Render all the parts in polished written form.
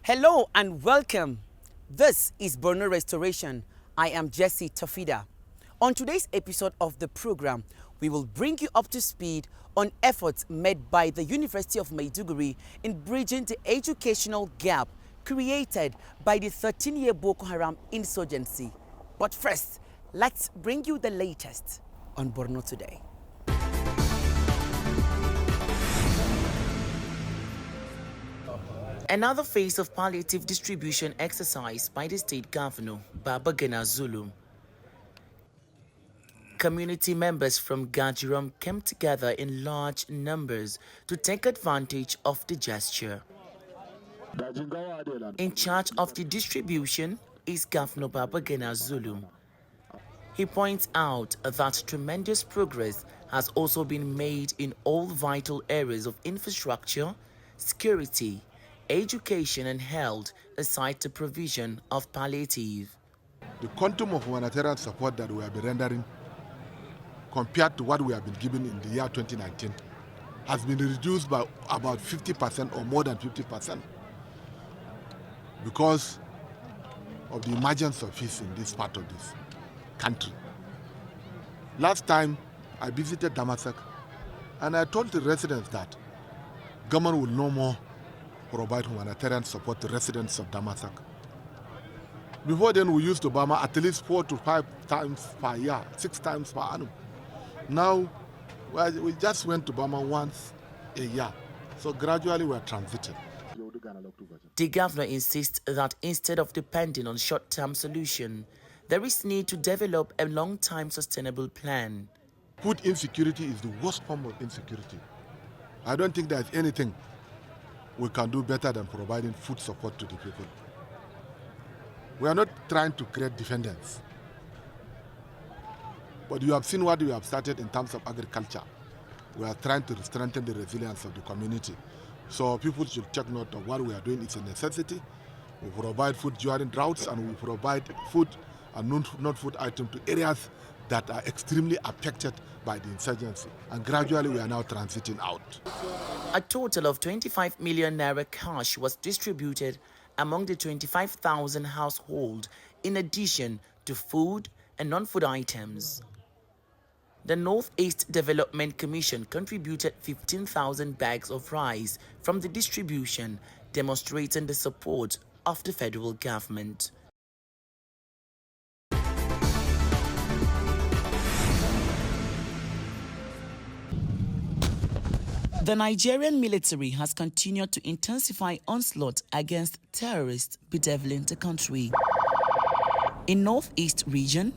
Hello and welcome. This is Borno Restoration. I am Jesse Tafida. On today's episode of the program, we will bring you up to speed on efforts made by the University of Maiduguri in bridging the educational gap created by the 13-year Boko Haram insurgency. But first, let's bring you the latest on Borno today. Another phase of palliative distribution exercise by the state governor, Babagana Zulu. Community members from Gajiram came together in large numbers to take advantage of the gesture. In charge of the distribution is Governor Babagana Zulu. He points out that tremendous progress has also been made in all vital areas of infrastructure, security, education and health, aside the provision of palliative. The quantum of humanitarian support that we have been rendering compared to what we have been given in the year 2019 has been reduced by about 50% or more than 50% because of the emergence of peace in this part of this country. Last time I visited Damasak and I told the residents that government will no more provide humanitarian support to residents of Damasak. Before then, we used to Bama at least 4 to 5 times per year, 6 times per annum. Now, we just went to Bama once a year. So gradually we are transiting. The governor insists that instead of depending on short-term solution, there is need to develop a long-time sustainable plan. Food insecurity is the worst form of insecurity. I don't think there's anything we can do better than providing food support to the people. We are not trying to create dependence. But you have seen what we have started in terms of agriculture. We are trying to strengthen the resilience of the community. So people should take note of what we are doing. It's a necessity. We provide food during droughts and we provide food and non-food items to areas that are extremely affected by the insurgency. And gradually we are now transiting out. A total of 25 million naira cash was distributed among the 25,000 households in addition to food and non-food items. The Northeast Development Commission contributed 15,000 bags of rice from the distribution, demonstrating the support of the federal government. The Nigerian military has continued to intensify onslaught against terrorists bedeviling the country. In Northeast region,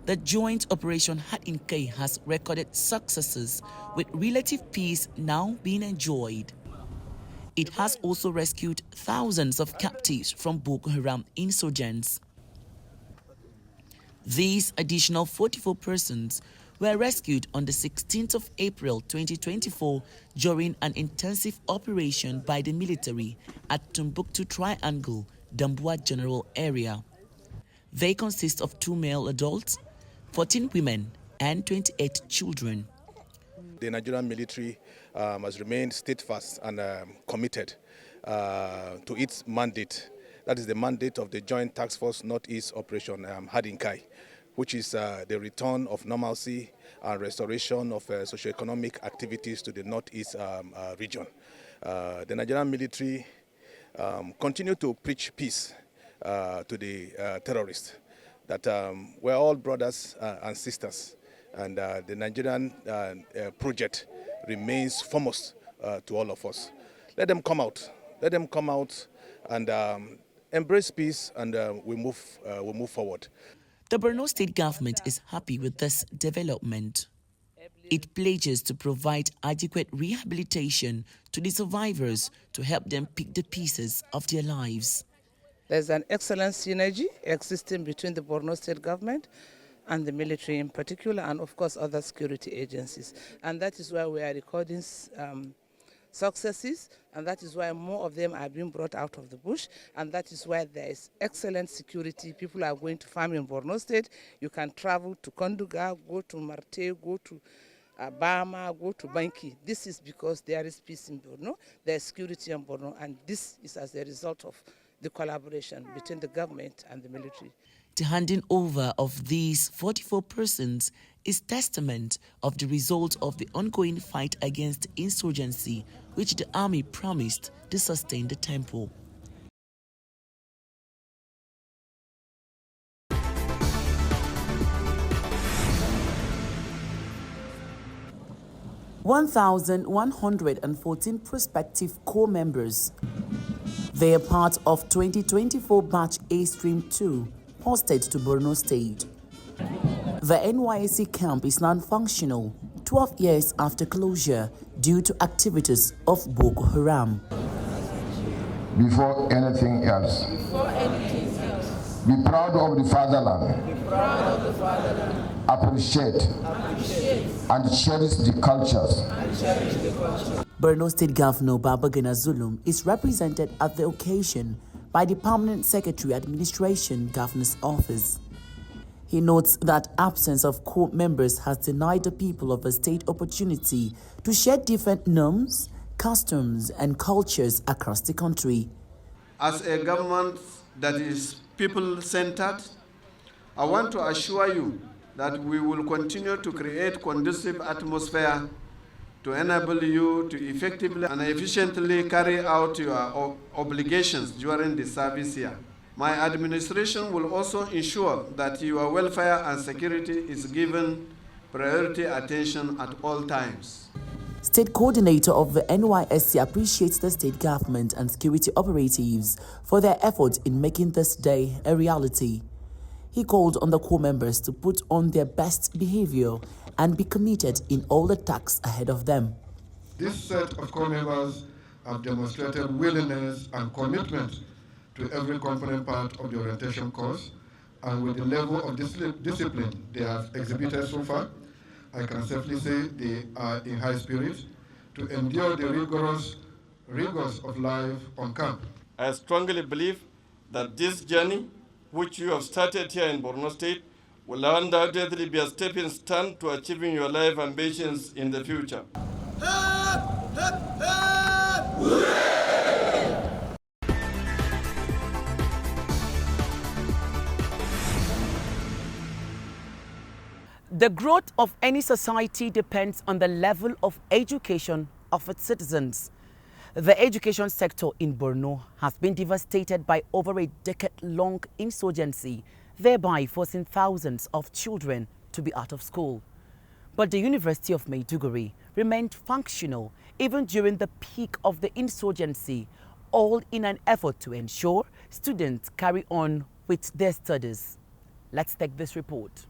the joint operation Hadinkai has recorded successes with relative peace now being enjoyed. It has also rescued thousands of captives from Boko Haram insurgents. These additional 44 persons were rescued on the 16th of April 2024 during an intensive operation by the military at Timbuktu Triangle, Damboa General Area. They consist of 2 male adults, 14 women, and 28 children. The Nigerian military has remained steadfast and committed to its mandate. That is the mandate of the Joint Task Force Northeast Operation Hadinkai, which is the return of normalcy and restoration of socioeconomic activities to the Northeast region. The Nigerian military continue to preach peace to the terrorists, that we're all brothers and sisters, and the Nigerian project remains foremost to all of us. Let them come out. Let them come out and embrace peace, and we move forward. The Borno State government is happy with this development. It pledges to provide adequate rehabilitation to the survivors to help them pick the pieces of their lives. There's an excellent synergy existing between the Borno State government and the military in particular, and of course other security agencies. And that is why we are recording successes, and that is why more of them are being brought out of the bush, and that is why there is excellent security. People are going to farm in Borno State. You can travel to Konduga, go to Marte, go to Bama, go to Banki. This is because there is peace in Borno, there is security in Borno, and this is as a result of the collaboration between the government and the military. The handing over of these 44 persons is testament of the result of the ongoing fight against insurgency, which the army promised to sustain the tempo. (1,114) prospective corps members. They are part of 2024 Batch A Stream 2, posted to Borno State. The NYSC camp is non-functional 12 years after closure due to activities of Boko Haram. Before anything else, be proud of the fatherland. Appreciate and cherish the cultures. Borno State Governor Babagana Zulum is represented at the occasion by the Permanent Secretary Administration Governor's Office. He notes that absence of corps members has denied the people of the state opportunity to share different norms, customs, and cultures across the country. As a government that is people-centered, I want to assure you that we will continue to create conducive atmosphere to enable you to effectively and efficiently carry out your obligations during the service year. My administration will also ensure that your welfare and security is given priority attention at all times. State coordinator of the NYSC appreciates the state government and security operatives for their efforts in making this day a reality. He called on the corps members to put on their best behavior and be committed in all the tasks ahead of them. This set of corps members have demonstrated willingness and commitment to every component part of the orientation course, and with the level of discipline they have exhibited so far, I can safely say they are in high spirits to endure the rigors of life on camp. I strongly believe that this journey, which you have started here in Borno State, will undoubtedly be a stepping stone to achieving your life ambitions in the future. The growth of any society depends on the level of education of its citizens. The education sector in Borno has been devastated by over a decade-long insurgency, thereby forcing thousands of children to be out of school. But the University of Maiduguri remained functional even during the peak of the insurgency, all in an effort to ensure students carry on with their studies. Let's take this report.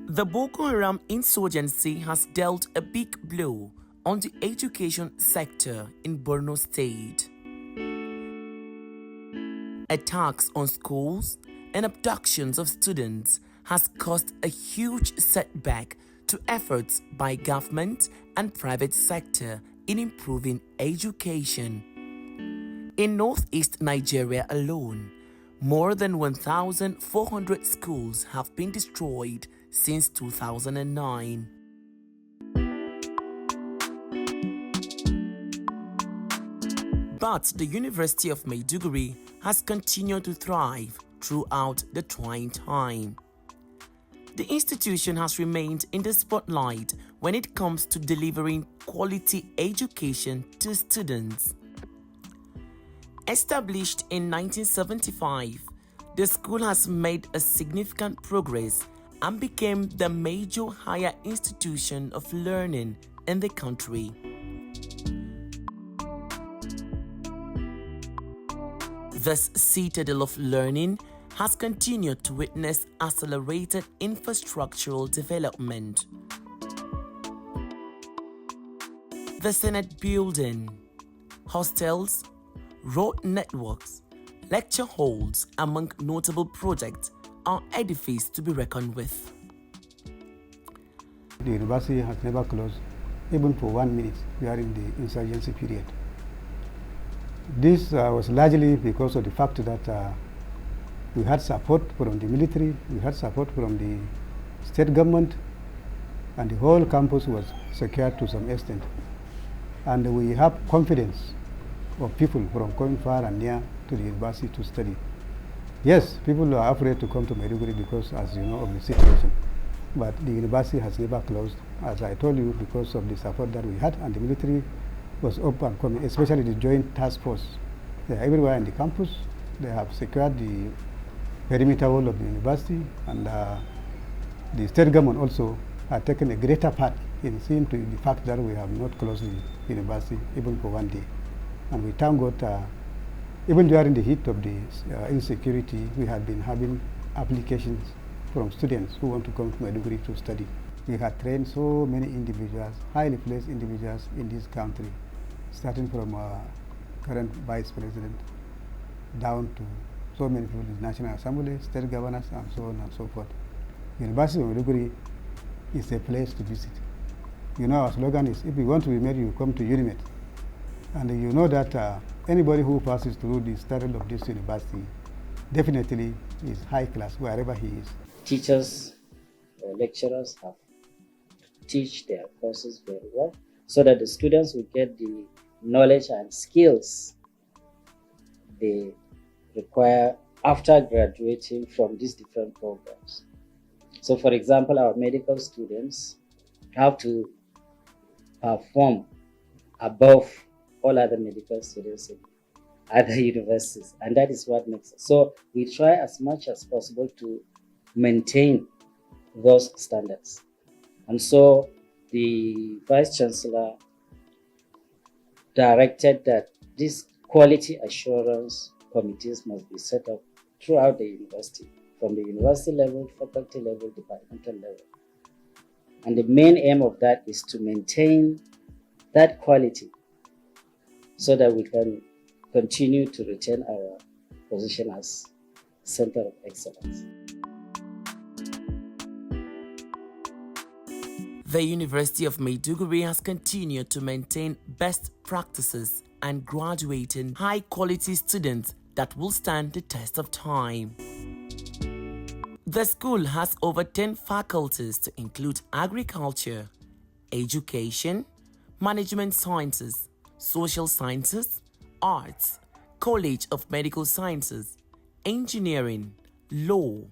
The Boko Haram insurgency has dealt a big blow on the education sector in Borno State. Attacks on schools and abductions of students has caused a huge setback to efforts by government and private sector in improving education. In northeast Nigeria alone, more than 1,400 schools have been destroyed since 2009. But the University of Maiduguri has continued to thrive throughout the trying time. The institution has remained in the spotlight when it comes to delivering quality education to students. Established in 1975, the school has made a significant progress and became the major higher institution of learning in the country. This citadel of learning has continued to witness accelerated infrastructural development. The Senate building, hostels, road networks, lecture halls, among notable projects, are edifices to be reckoned with. The university has never closed, even for 1 minute during the insurgency period. This was largely because of the fact that we had support from the military, we had support from the state government, and the whole campus was secured to some extent. And we have confidence of people from coming far and near to the university to study. Yes, people are afraid to come to Maiduguri because, as you know, of the situation. But the university has never closed, as I told you, because of the support that we had, and the military was up and coming, especially the joint task force. They are everywhere in the campus. They have secured the perimeter wall of the university, and the state government also have taken a greater part in seeing to the fact that we have not closed the university even for one day. And we thank God, even during the heat of the insecurity, we have been having applications from students who want to come to Maiduguri to study. We have trained so many individuals, highly placed individuals in this country, starting from current vice president down to so many people in the National Assembly, state governors, and so on and so forth. University of Maiduguri is a place to visit. You know, our slogan is, if you want to be made, you come to Unimaid. And you know that anybody who passes through the study of this university definitely is high class wherever he is. Teachers or lecturers have to teach their courses very well so that the students will get the knowledge and skills they require after graduating from these different programs. So, for example, our medical students have to perform above all other medical students in other universities, and that is what makes it. So we try as much as possible to maintain those standards. And so the Vice Chancellor directed that these quality assurance committees must be set up throughout the university, from the university level, faculty level, departmental level. And the main aim of that is to maintain that quality so that we can continue to retain our position as center of excellence. The University of Maiduguri has continued to maintain best practices and graduating high-quality students that will stand the test of time. The school has over 10 faculties to include agriculture, education, management sciences, social sciences, arts, College of Medical Sciences, engineering, law,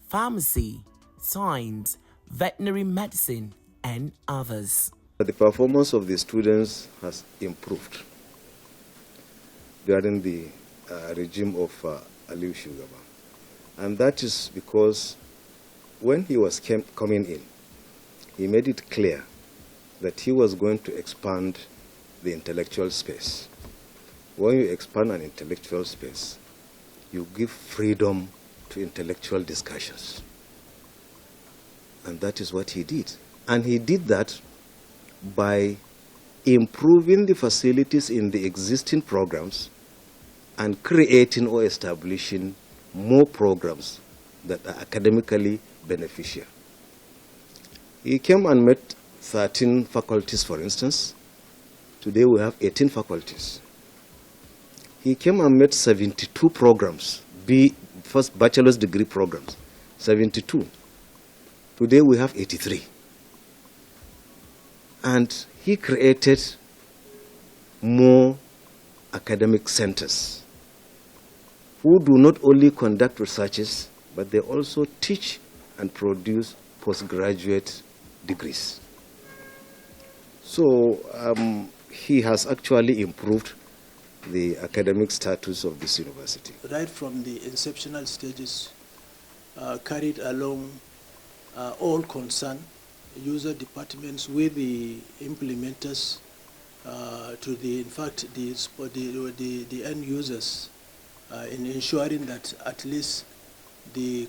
pharmacy, science, veterinary medicine, and others. The performance of the students has improved during the regime of Aliu Shugaba. And that is because when he was coming in, he made it clear that he was going to expand the intellectual space. When you expand an intellectual space, you give freedom to intellectual discussions. And that is what he did. And he did that by improving the facilities in the existing programs and creating or establishing more programs that are academically beneficial. He came and met 13 faculties, for instance. Today we have 18 faculties. He came and met 72 programs, first bachelor's degree programs, 72. Today we have 83. And he created more academic centers who do not only conduct researches, but they also teach and produce postgraduate degrees. So he has actually improved the academic status of this university. Right from the inceptional stages, carried along all concerned user departments with the implementers to the end users in ensuring that at least the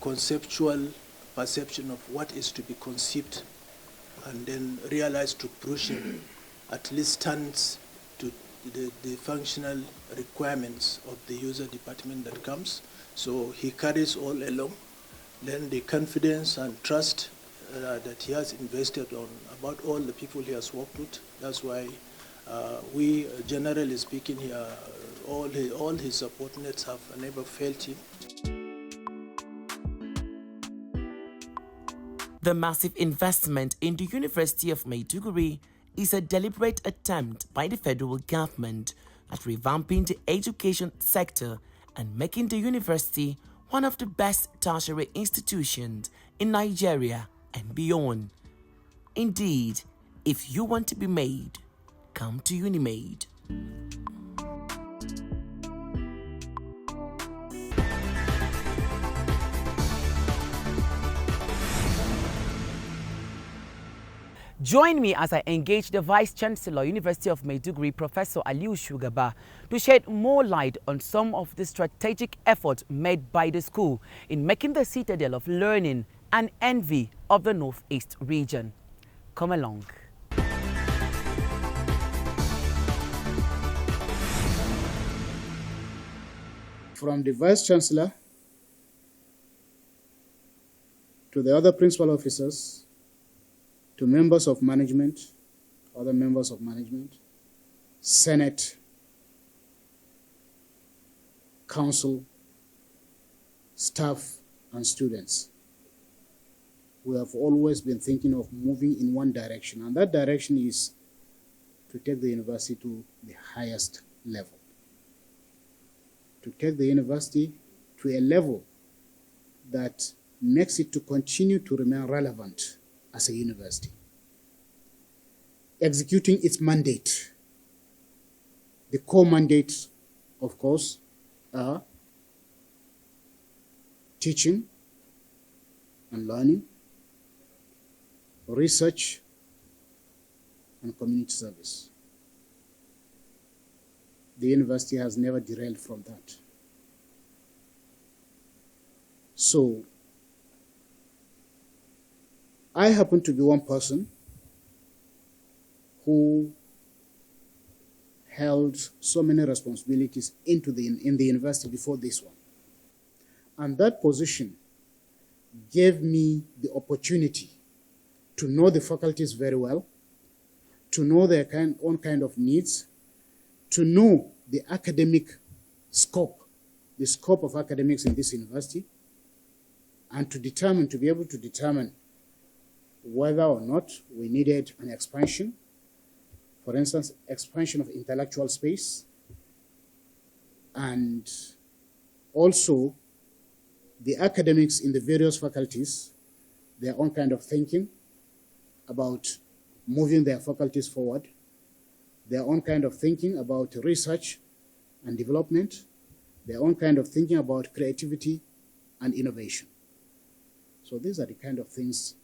conceptual perception of what is to be conceived and then realized to fruition at least stands to the functional requirements of the user department that comes. So he carries all along. Then the confidence and trust that he has invested on about all the people he has worked with. That's why We, generally speaking, here, all his subordinates have never failed him. The massive investment in the University of Maiduguri is a deliberate attempt by the federal government at revamping the education sector and making the university one of the best tertiary institutions in Nigeria and beyond. Indeed, if you want to be made, come to Unimaid. Join me as I engage the Vice Chancellor, University of Maiduguri, Professor Aliu Shugaba, to shed more light on some of the strategic efforts made by the school in making the citadel of learning and envy of the Northeast region. Come along. From the Vice Chancellor to the other principal officers, to members of management, other members of management, Senate, council, staff, and students. We have always been thinking of moving in one direction, and that direction is to take the university to the highest level. To take the university to a level that makes it to continue to remain relevant as a university, executing its mandate. The core mandates, of course, are teaching and learning, research, and community service. The university has never derailed from that. So, I happen to be one person who held so many responsibilities in the university before this one. And that position gave me the opportunity to know the faculties very well, to know their own kind of needs, to know the academic scope, the scope of academics in this university, and to be able to determine whether or not we needed an expansion, for instance, expansion of intellectual space, and also the academics in the various faculties, their own kind of thinking about moving their faculties forward, their own kind of thinking about research and development, their own kind of thinking about creativity and innovation. So these are the kind of things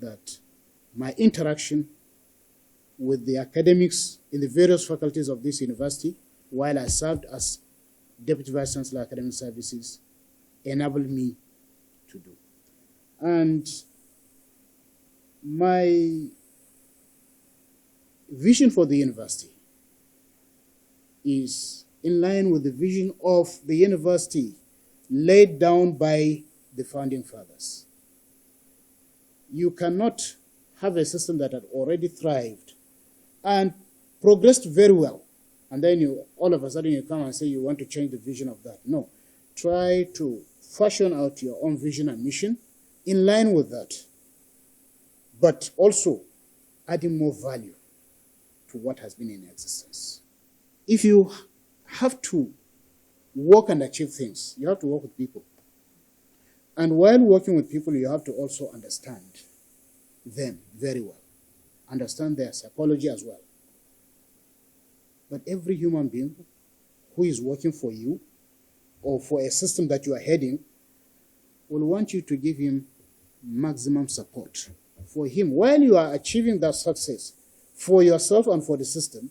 that my interaction with the academics in the various faculties of this university, while I served as Deputy Vice Chancellor Academic Services, enabled me to do. And my vision for the university is in line with the vision of the university laid down by the founding fathers. You cannot have a system that had already thrived and progressed very well, and then all of a sudden you come and say you want to change the vision of that. No. Try to fashion out your own vision and mission in line with that, but also adding more value to what has been in existence. If you have to work and achieve things, you have to work with people. And while working with people, you have to also understand them very well, understand their psychology as well. But every human being who is working for you or for a system that you are heading will want you to give him maximum support for him. While you are achieving that success for yourself and for the system,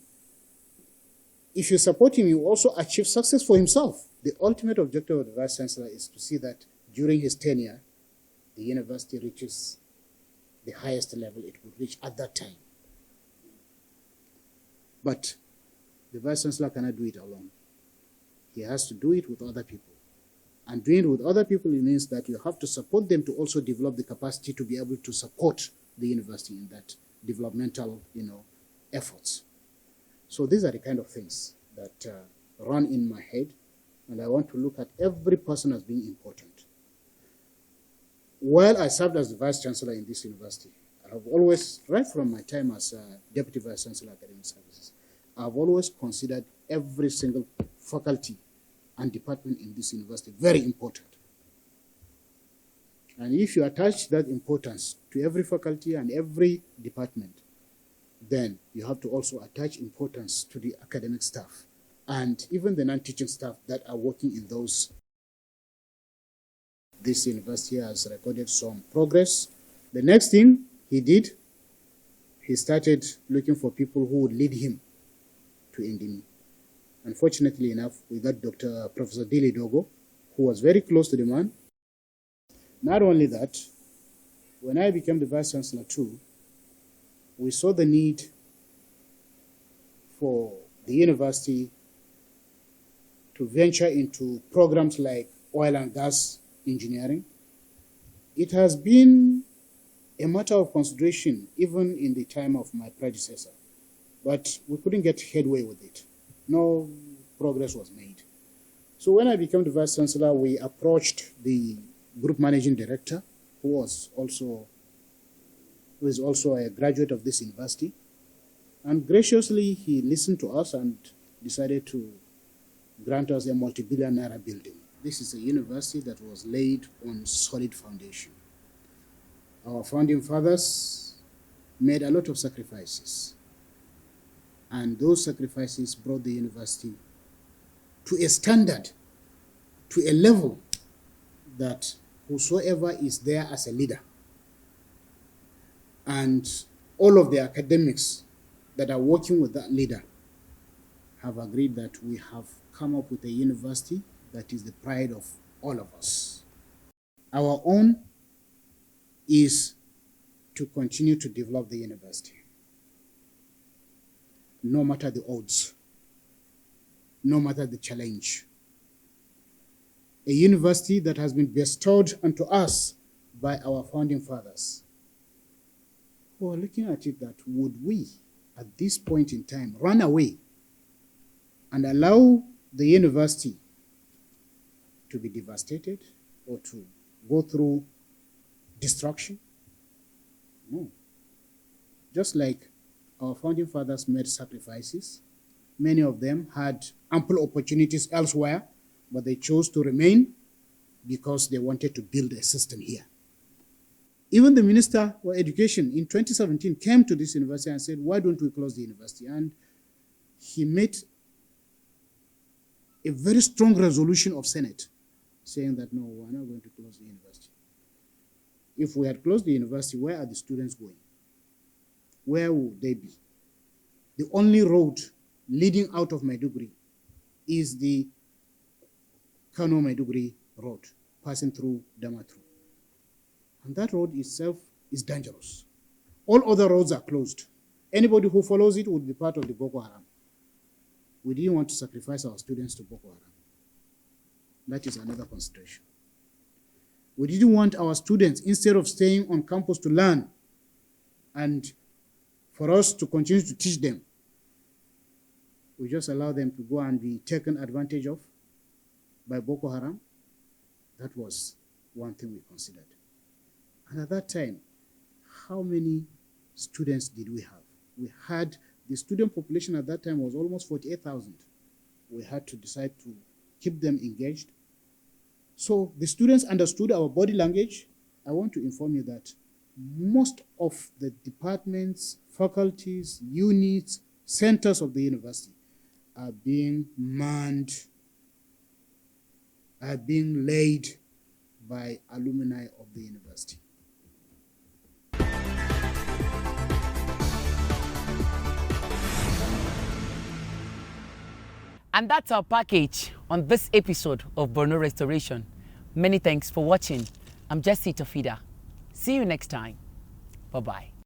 if you support him, you also achieve success for himself. The ultimate objective of the Vice Chancellor is to see that during his tenure, the university reaches the highest level it could reach at that time. But the Vice Chancellor cannot do it alone. He has to do it with other people. And doing it with other people, it means that you have to support them to also develop the capacity to be able to support the university in that developmental, efforts. So these are the kind of things that run in my head, and I want to look at every person as being important. While I served as the Vice Chancellor in this university, I have always, right from my time as Deputy Vice Chancellor Academic Services, I have always considered every single faculty and department in this university very important. And if you attach that importance to every faculty and every department, then you have to also attach importance to the academic staff and even the non-teaching staff that are working in those. This university has recorded some progress. The next thing he did, he started looking for people who would lead him to Indimi. Unfortunately enough, we got Professor Dili Dogo, who was very close to the man. Not only that, when I became the Vice Chancellor too, we saw the need for the university to venture into programs like oil and gas engineering. It has been a matter of consideration even in the time of my predecessor, but we couldn't get headway with it. No progress was made. So when I became the Vice Chancellor, we approached the Group Managing Director, who is also a graduate of this university, and graciously he listened to us and decided to grant us a multi-billion naira building. This is a university that was laid on solid foundation. Our founding fathers made a lot of sacrifices, and those sacrifices brought the university to a standard, to a level that whosoever is there as a leader and all of the academics that are working with that leader have agreed that we have come up with a university that is the pride of all of us. Our own is to continue to develop the university, no matter the odds, no matter the challenge. A university that has been bestowed unto us by our founding fathers, who are looking at it that would we, at this point in time, run away and allow the university to be devastated or to go through destruction? No. Just like our founding fathers made sacrifices, many of them had ample opportunities elsewhere, but they chose to remain because they wanted to build a system here. Even the Minister for Education in 2017 came to this university and said, why don't we close the university? And he made a very strong resolution of Senate saying that, no, we're not going to close the university. If we had closed the university, where are the students going? Where would they be? The only road leading out of Maiduguri is the Kano-Maiduguri road, passing through Damatru. And that road itself is dangerous. All other roads are closed. Anybody who follows it would be part of the Boko Haram. We didn't want to sacrifice our students to Boko Haram. That is another consideration. We didn't want our students, instead of staying on campus to learn and for us to continue to teach them, we just allow them to go and be taken advantage of by Boko Haram. That was one thing we considered. And at that time, how many students did we have? We had, the student population at that time was almost 48,000. We had to decide to keep them engaged. So the students understood our body language. I want to inform you that most of the departments, faculties, units, centers of the university are being manned, are being laid by alumni of the university. And that's our package on this episode of Borno Restoration. Many thanks for watching. I'm Jessie Tofida. See you next time. Bye-bye.